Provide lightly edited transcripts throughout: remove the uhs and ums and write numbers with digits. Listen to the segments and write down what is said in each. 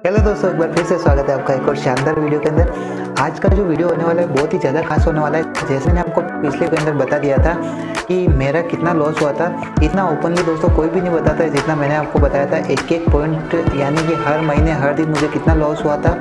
Hello दोस्तों, एक बार फिर से स्वागत है आपका एक और शानदार वीडियो के अंदर। आज का जो वीडियो होने वाला है बहुत ही ज़्यादा खास होने वाला है। जैसे मैंने आपको पिछले के अंदर बता दिया था कि मेरा कितना लॉस हुआ था, इतना ओपनली दोस्तों कोई भी नहीं बताता है जितना मैंने आपको बताया था। एक एक पॉइंट यानी कि हर महीने हर दिन मुझे कितना लॉस हुआ था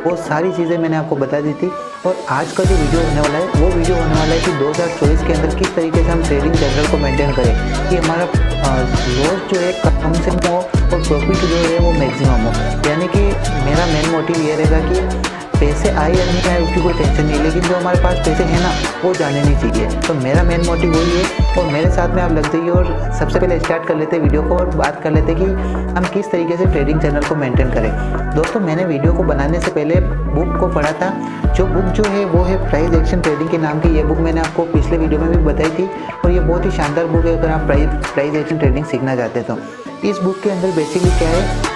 वो सारी चीज़ें मैंने आपको बता दी थी। और आज का जो वीडियो होने वाला है वो वीडियो होने वाला है कि 2024 के अंदर किस तरीके से हम ट्रेडिंग जनरल को मेंटेन करें कि हमारा लॉस जो है कम से कम हो और प्रॉफिट जो है वो मैक्सिमम हो। यानी कि मेरा मेन मोटिव ये रहेगा कि पैसे आए या नहीं आए उसकी कोई टेंशन नहीं, लेकिन जो हमारे पास पैसे हैं ना वो जाने नहीं चाहिए। तो मेरा मेन मोटिव वही है और मेरे साथ में आप लग जाइए। और सबसे पहले स्टार्ट कर लेते वीडियो को और बात कर लेते कि हम किस तरीके से ट्रेडिंग चैनल को मेंटेन करें। दोस्तों, मैंने वीडियो को बनाने से पहले बुक को पढ़ा था। जो बुक जो है वो है प्राइस एक्शन ट्रेडिंग के नाम की। ये बुक मैंने आपको पिछले वीडियो में भी बताई थी और ये बहुत ही शानदार बुक है अगर आप प्राइस एक्शन ट्रेडिंग सीखना चाहते हैं तो। इस बुक के अंदर बेसिकली क्या है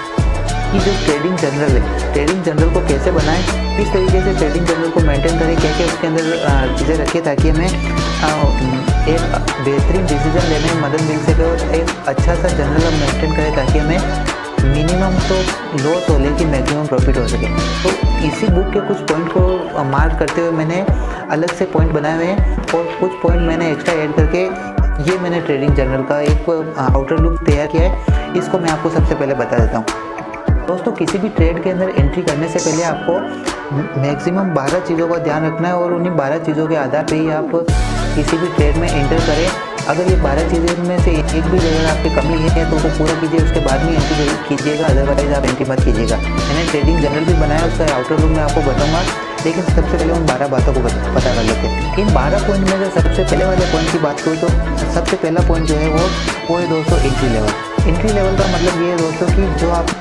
कि जो ट्रेडिंग जनरल है, ट्रेडिंग जनरल को कैसे बनाएं, किस तरीके से ट्रेडिंग जनरल को मेंटेन करें, क्या क्या उसके अंदर चीज़ें रखें ताकि हमें एक बेहतरीन डिसीजन लेने में मदद मिल सके और एक अच्छा सा जनरल हम मेंटेन करें ताकि हमें मिनिमम तो लॉस हो लेकिन मैक्सिमम प्रॉफिट हो सके। तो इसी बुक के कुछ पॉइंट को मार्क करते हुए मैंने अलग से पॉइंट बनाए हुए हैं और कुछ पॉइंट मैंने एक्स्ट्रा ऐड करके ये मैंने ट्रेडिंग जर्नल का एक आउटर लुक तैयार किया है। इसको मैं आपको सबसे पहले बता देता हूँ। दोस्तों, किसी भी ट्रेड के अंदर एंट्री करने से पहले आपको मैक्सिमम 12 चीज़ों का ध्यान रखना है और उन्हीं 12 चीज़ों के आधार पर ही आप किसी भी ट्रेड में एंटर करें। अगर ये 12 चीज़ें में से एक भी जगह आपकी कमी है तो उसको पूरा कीजिए, उसके बाद में एंट्री कीजिएगा, अदरवाइज आप एंट्री मत कीजिएगा। मैंने ट्रेडिंग जनरल भी बनाया, उसका आउटर लुक मैं आपको बताऊँगा, लेकिन सबसे पहले उन 12 बातों को पता कर लेते हैं। इन 12 पॉइंट में अगर सबसे पहले वाले पॉइंट की बात करूँ तो सबसे पहला पॉइंट जो है वो है दोस्तों एंट्री लेवल। एंट्री लेवल का मतलब ये है दोस्तों कि जो आप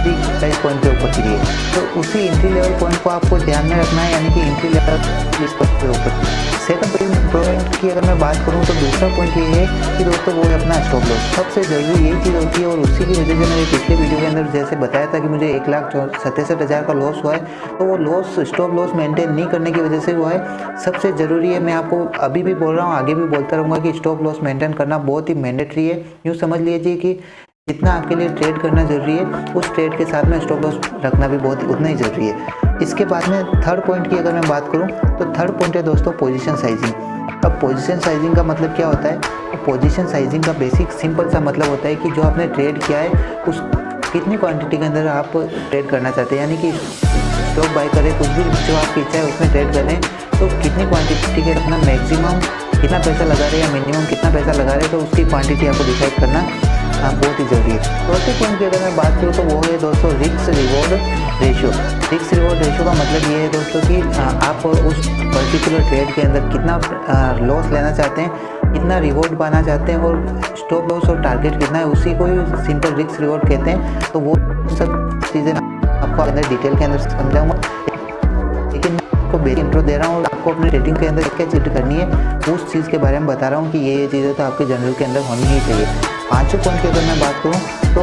प्राइस पॉइंट के ऊपर गिरी है तो उसी एंट्री लेवल पॉइंट को आपको ध्यान में रखना है, यानी कि एंट्री लेवल इस पॉइंट के ऊपर। सेकंड पॉइंट की अगर मैं बात करूं तो दूसरा पॉइंट ये है कि दोस्तों वो है अपना स्टॉप लॉस। सबसे ज़रूरी यही चीज़ होती है और उसी की वजह से मैंने पिछले वीडियो के अंदर जैसे बताया था कि मुझे 1,67,000 का लॉस हुआ है, तो वो लॉस स्टॉप लॉस मेंटेन नहीं करने की वजह से हुआ है। सबसे ज़रूरी है, मैं आपको अभी भी बोल रहा हूँ, आगे भी बोलता रहूँगा कि स्टॉप लॉस मेंटेन करना बहुत ही मैंडेटरी है। यूँ समझ लीजिए कि जितना आपके लिए ट्रेड करना ज़रूरी है उस ट्रेड के साथ में स्टॉप लॉस रखना भी बहुत उतना ही ज़रूरी है। इसके बाद में थर्ड पॉइंट की अगर मैं बात करूं तो थर्ड पॉइंट है दोस्तों पोजीशन साइजिंग। अब पोजीशन साइजिंग का मतलब क्या होता है? तो पोजीशन साइजिंग का बेसिक सिंपल सा मतलब होता है कि जो आपने ट्रेड किया है उस कितनी क्वांटिटी के अंदर आप ट्रेड करना चाहते हैं, यानी कि स्टॉक बाय करें, कुछ भी जो आपकी इच्छा है उसमें ट्रेड करें तो कितनी क्वांटिटी के अपना मैक्सिमम कितना पैसा लगा रहे हैं या मिनिमम कितना पैसा लगा रहे हैं, तो उसकी क्वांटिटी आपको डिसाइड करना बहुत ही ज़रूरी है। चौथे पॉइंट की अगर मैं बात करूँ तो वो है दोस्तों risk reward ratio. Risk reward ratio का मतलब ये है दोस्तों कि आप उस पर्टिकुलर ट्रेड के अंदर कितना लॉस लेना चाहते हैं, कितना रिवॉर्ड पाना चाहते हैं और स्टॉप लॉस और टारगेट कितना है, उसी को ही सिंपल रिस्क रिवॉर्ड कहते हैं। तो वो सब चीज़ें आपको अंदर डिटेल के अंदर समझाऊँगा, लेकिन मैं आपको बेसिक इंट्रो दे रहा हूँ और आपको अपने ट्रेडिंग के अंदर क्या चीज़ करनी है उस चीज़ के बारे में बता रहा हूँ कि ये चीज़ें तो आपके जनरल के अंदर होनी ही चाहिए। पांचों पॉइंट की अगर मैं बात करूं तो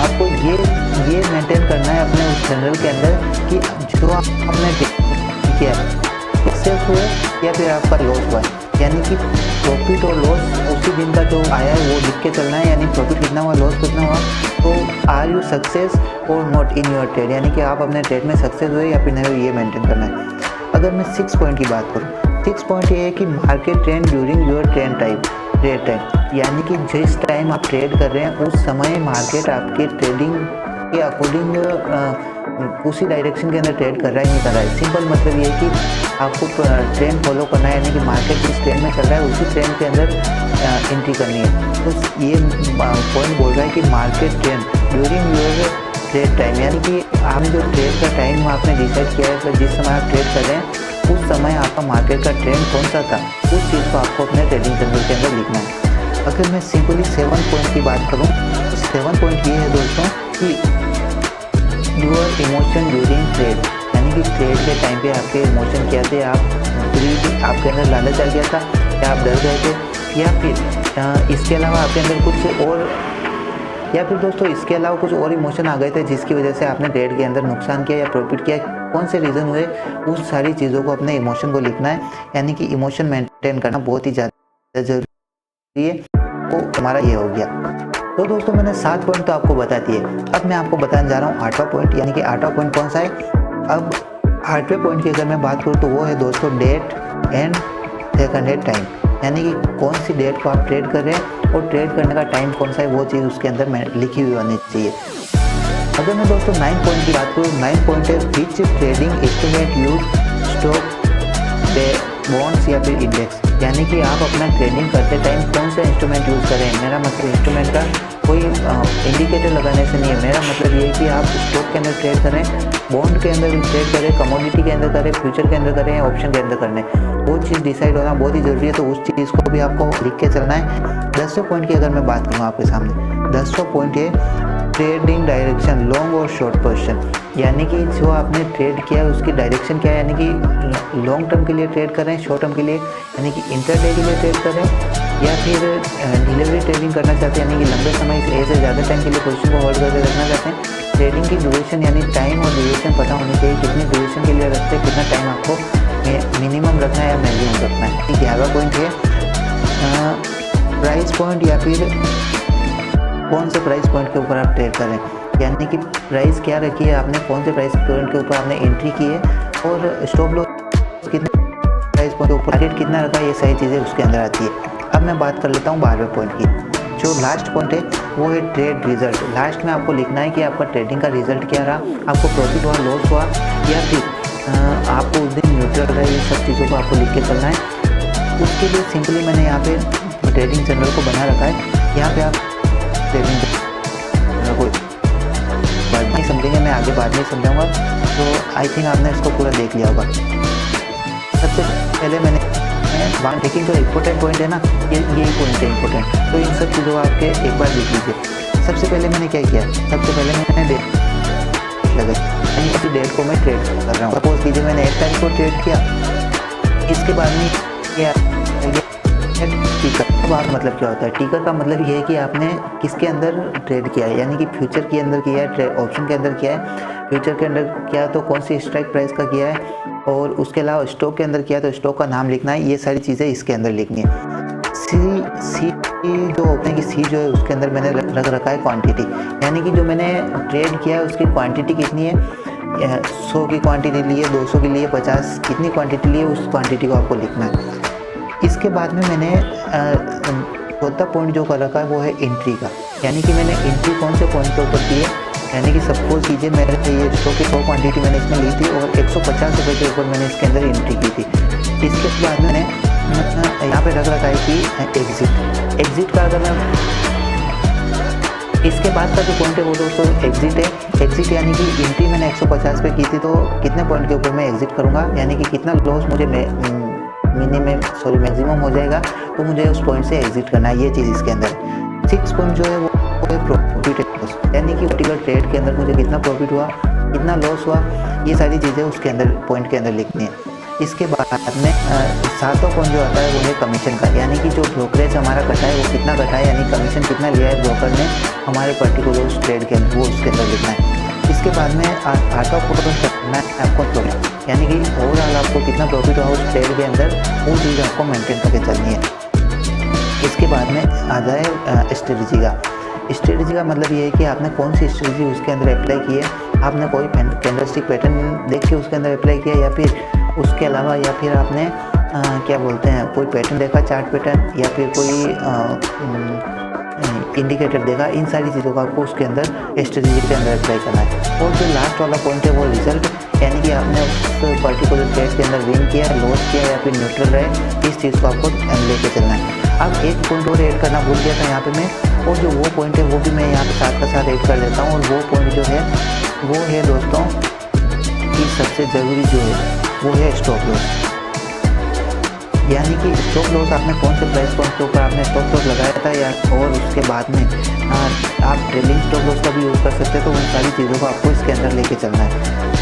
आपको ये मेंटेन करना है अपने उस जनरल के अंदर कि जो आपने किया सक्सेस हुए या फिर आपका लॉस हुआ है, यानी कि प्रॉफिट और लॉस उसी दिन का जो आया है वो लिख के चलना है, यानी प्रॉफिट कितना हुआ लॉस कितना हुआ। तो आर यू सक्सेस और नॉट इन योर ट्रेड, यानी कि आप अपने ट्रेड में सक्सेस हुए या फिर नहीं हुए, ये मेंटेन करना है। अगर मैं 6 पॉइंट की बात करूँ, 6 पॉइंट ये है कि market trend during your trade time, यानी कि जिस टाइम आप ट्रेड कर रहे हैं उस समय मार्केट आपके ट्रेडिंग के अकॉर्डिंग उसी डायरेक्शन के अंदर ट्रेड कर रहा है नहीं कर रहा है। सिंपल मतलब ये है कि आपको ट्रेंड फॉलो करना है, यानी कि मार्केट जिस ट्रेंड में चल रहा है उसी ट्रेंड के अंदर एंट्री करनी है। तो ये पॉइंट बोल रहा है कि market trend during your trade time, यानी कि आपने जो ट्रेड का टाइम आपने डिसाइड किया है तो जिस समय आप ट्रेड कर रहे हैं उस समय आपका मार्केट का ट्रेंड कौन सा था उस चीज़ को आपको अपने ट्रेडिंग जनरल के अंदर लिखना है। अगर मैं सिंपली 7 पॉइंट की बात करूं तो 7 पॉइंट ये है दोस्तों कि यूर इमोशन ड्यूरिंग ट्रेड, यानी कि ट्रेड के टाइम पे आपके इमोशन क्या थे, आपके अंदर लालच आ गया था या आप डर गए थे या फिर इसके अलावा आपके अंदर कुछ और, या फिर दोस्तों इसके अलावा कुछ और इमोशन आ गए थे जिसकी वजह से आपने ट्रेड के अंदर नुकसान किया या प्रॉफिट किया, कौन से रीज़न हुए, उस सारी चीज़ों को अपने इमोशन को लिखना है, यानी कि इमोशन मेंटेन करना बहुत ही ज़्यादा जरूरी है। तो हमारा ये हो गया। तो दोस्तों मैंने 7 पॉइंट तो आपको बता दिए। अब मैं आपको बताने जा रहा हूँ 8वां पॉइंट, यानी कि 8वां पॉइंट कौन सा है। अब 8वें पॉइंट की अगर मैं बात करूँ तो वो है दोस्तों डेट एंड सेकंड है टाइम, यानी कि कौन सी डेट को आप ट्रेड कर रहे हैं और ट्रेड करने का टाइम कौन सा है, वो चीज़ उसके अंदर लिखी हुई होनी चाहिए। अगर मैं दोस्तों 9 पॉइंट की बात करूँ, 9 पॉइंट है which trading instrument use stock bonds या फिर इंडेक्स, यानी कि आप अपना ट्रेडिंग करते टाइम कौन सा इंस्ट्रूमेंट यूज़ करें। मेरा मतलब इंस्ट्रूमेंट का कोई इंडिकेटर लगाने से नहीं है, मेरा मतलब ये है कि आप स्टॉक के अंदर ट्रेड करें, बॉन्ड के अंदर ट्रेड करें, कमोडिटी के अंदर करें, फ्यूचर के अंदर करें, ऑप्शन के अंदर करने, वो चीज़ डिसाइड होना बहुत ही ज़रूरी है। तो उस चीज़ को भी आपको लिख के चलना है। 10वें पॉइंट की अगर मैं बात करूँ आपके सामने, 10वां पॉइंट है ट्रेडिंग डायरेक्शन लॉन्ग और शॉर्ट पोजीशन, यानी कि जो आपने ट्रेड किया है उसकी डायरेक्शन क्या है, यानी कि लॉन्ग टर्म के लिए ट्रेड करें, शॉर्ट टर्म के लिए यानी कि इंटरडे के लिए ट्रेड करें, या फिर डिलीवरी ट्रेडिंग करना चाहते हैं, यानी कि लंबे समय से ज़्यादा टाइम के लिए पोजीशन को होल्ड करके रखना चाहते हैं। ट्रेडिंग की ड्यूरेशन यानी टाइम और ड्यूरेशन पता होनी चाहिए, कितनी ड्यूरेशन के लिए रखते हैं, कितना टाइम आपको मिनिमम रखना है या मैक्सिमम रखना है। 11वां पॉइंट है प्राइस पॉइंट, या फिर कौन से प्राइस पॉइंट के ऊपर आप ट्रेड करें, यानी कि प्राइस क्या रखी है आपने, कौन से प्राइस पॉइंट के ऊपर आपने एंट्री की है और स्टॉप लॉस कितने प्राइस पॉइंट के ऊपर, टारगेट कितना रखा है, ये सारी चीज़ें उसके अंदर आती है। अब मैं बात कर लेता हूँ 12वें पॉइंट की। जो लास्ट पॉइंट है वो है ट्रेड रिजल्ट। लास्ट में आपको लिखना है कि आपका ट्रेडिंग का रिजल्ट क्या रहा, आपको प्रॉफिट हुआ, लॉस हुआ, या फिर आपको उस दिन न्यूट्रल रहा, ये सब चीज़ों को आपको लिख के चलना है। उसके लिए सिंपली मैंने यहाँ पे ट्रेडिंग चैनल को बना रखा है, यहाँ पे आप ट्रेडिंग को बाद में समझेंगे, मैं आगे बाद में समझाऊंगा। तो आई थिंक आपने इसको पूरा देख लिया होगा। सबसे पहले मैंने लेकिन जो इम्पोर्टेंट पॉइंट है ना, यही पॉइंट है इम्पोर्टेंट, तो इन सब चीज़ों आपके एक बार देख लीजिए। सबसे पहले मैंने क्या किया, सबसे पहले मैंने डेट लगा, यानी किसी डेट को मैं ट्रेड कर रहा हूँ। सपोज कीजिए मैंने 1 तारीख को ट्रेड किया, इसके बाद में क्या टिकर। अब आप मतलब क्या होता है, टिकर का मतलब ये है कि आपने किसके अंदर ट्रेड किया है, यानी कि फ्यूचर के अंदर किया है, ऑप्शन के अंदर किया है, फ्यूचर के अंदर किया तो कौन सी स्ट्राइक प्राइस का किया है, और उसके अलावा स्टॉक के अंदर किया तो स्टॉक का नाम लिखना है। ये सारी चीज़ें इसके अंदर लिखनी है। सी जो ओपनिंग की सी जो है उसके अंदर मैंने रख रखा है क्वांटिटी, यानी कि जो मैंने ट्रेड किया है उसकी क्वांटिटी कितनी है, 100 की क्वांटिटी ली है, 200 की लिए, 50 कितनी क्वांटिटी ली है, उस क्वांटिटी को आपको लिखना है। इसके बाद में मैंने चौथा पॉइंट जो कर रखा है वो है एंट्री का, यानी कि मैंने एंट्री कौन से पॉइंट के ऊपर की है, यानी कि सपोज कीजिए मेरे ये स्टॉक की 100 क्वांटिटी मैंने इसमें ली थी और 150 रुपये के ऊपर मैंने इसके अंदर एंट्री की थी। इसके बाद मैंने यहाँ पे रख रखा है कि एग्जिट का अगर मैं इसके बाद का जो पॉइंट है वो दोस्तों एग्जिट है। एग्जिट यानी कि एंट्री मैंने 150 पे की थी, तो कितने पॉइंट के ऊपर मैं एग्जिट करूँगा, यानी कि कितना लॉस मुझे मैक्सिमम हो जाएगा, तो मुझे उस पॉइंट से एग्जिट करना है। ये चीज़ इसके अंदर है। 6 पॉइंट जो है वो है प्रॉफिट एंड लॉस, यानी कि पर्टिकुलर ट्रेड के अंदर मुझे कितना प्रॉफिट हुआ, कितना लॉस हुआ, ये सारी चीज़ें उसके अंदर पॉइंट के अंदर लिखनी है। इसके बाद में 7वां पॉइंट जो आता है वो है कमीशन का, यानी कि जो ब्रोकरेज हमारा कटा है वो कितना कटा है, यानी कमीशन कितना लिया है ब्रोकर ने हमारे पर्टिकुलर उस ट्रेड के अंदर, वो उसके अंदर लिखना है। इसके बाद में 8वां पॉइंट करना है आपको प्रॉफिट, यानी कि ओवरऑल आपको कितना प्रॉफिट हुआ उस ट्रेड के अंदर, वो चीज़ आपको मेंटेन करके चलनी है। इसके बाद में आ जाए स्ट्रेटजी का। स्ट्रेटजी का मतलब ये है कि आपने कौन सी स्ट्रेटजी उसके अंदर अप्लाई की है, आपने कोई कैंडलस्टिक पैटर्न देख के उसके अंदर अप्लाई किया, या फिर उसके अलावा, या फिर आपने क्या बोलते हैं कोई पैटर्न देखा, चार्ट पैटर्न, या फिर कोई इंडिकेटर देखा। इन सारी चीज़ों को आपको उसके अंदर स्ट्रेटजी के अंदर अप्लाई करना है। और जो लास्ट वाला पॉइंट है वो रिजल्ट, यानी कि आपने उस पर्टिकुलर ट्रेड के अंदर विन किया, लॉस किया, या फिर न्यूट्रल रहे, इस चीज़ को आपको लेके चलना है। अब एक पॉइंट और ऐड करना भूल गया था यहाँ पे मैं, और जो वो पॉइंट है वो भी मैं यहाँ पे साथ का साथ ऐड कर देता हूँ। और वो पॉइंट जो है वो है दोस्तों कि सबसे ज़रूरी जो है वो है स्टॉप लॉस, यानी कि स्टॉप लॉस आपने कौन से प्राइस पॉइंट के ऊपर आपने स्टॉप लॉस लगाया था, या और उसके बाद में आप ट्रेलिंग स्टॉप लॉस का भी यूज़ कर सकते हैं। तो उन सारी चीज़ों को आपको इसके अंदर लेके चलना है।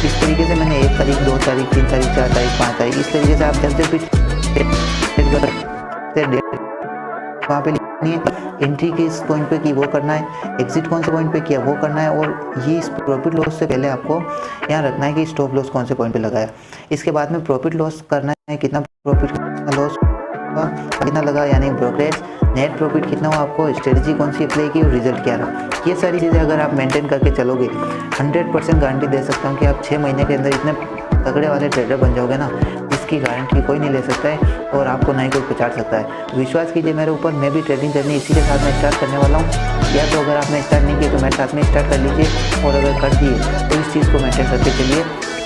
इस तरीके से मैंने 1 तारीख, 2 तारीख, 3 तारीख, 4 तारीख, 5 तारीख, इस तरीके से आप जब भी डेट वहाँ पे लिखनी है। एंट्री किस पॉइंट पे की वो करना है, एग्जिट कौन से पॉइंट पे किया वो करना है, और ये प्रॉफिट लॉस से पहले आपको यहाँ रखना है कि स्टॉप लॉस कौन से पॉइंट पे लगाया। इसके बाद में प्रॉफिट लॉस करना है, कितना प्रॉफिट लॉस कितना लगा यानी ब्रोकरेज, नेट प्रॉफिट कितना हुआ आपको, स्ट्रेटजी कौन सी अप्लाई की और रिजल्ट क्या रहा। ये सारी चीज़ें अगर आप मेंटेन करके चलोगे 100% गारंटी दे सकता हूँ कि आप 6 महीने के अंदर इतने तगड़े वाले ट्रेडर बन जाओगे ना, इसकी गारंटी कोई नहीं ले सकता है और आपको ना ही कोई पहचान सकता है। विश्वास कीजिए मेरे ऊपर, मैं भी ट्रेडिंग करनी इसी के साथ में स्टार्ट करने वाला हूँ। या तो अगर आपने स्टार्ट नहीं किया तो मेरे साथ में स्टार्ट कर लीजिए, और अगर कर दिए तो इस चीज़ को मेंटेन करके चलिए।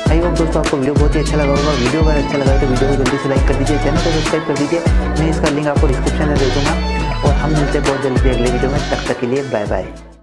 आई होप दोस्तों आपको वीडियो बहुत ही अच्छा लगा होगा। वीडियो अगर अच्छा लगा तो वीडियो को जल्दी से लाइक कर दीजिए, चैनल को सब्सक्राइब कर दीजिए। मैं इसका लिंक आपको डिस्क्रिप्शन में दे दूँगा और हम मिलते हैं बहुत जल्दी अगले वीडियो में। तब तक के लिए बाय बाय।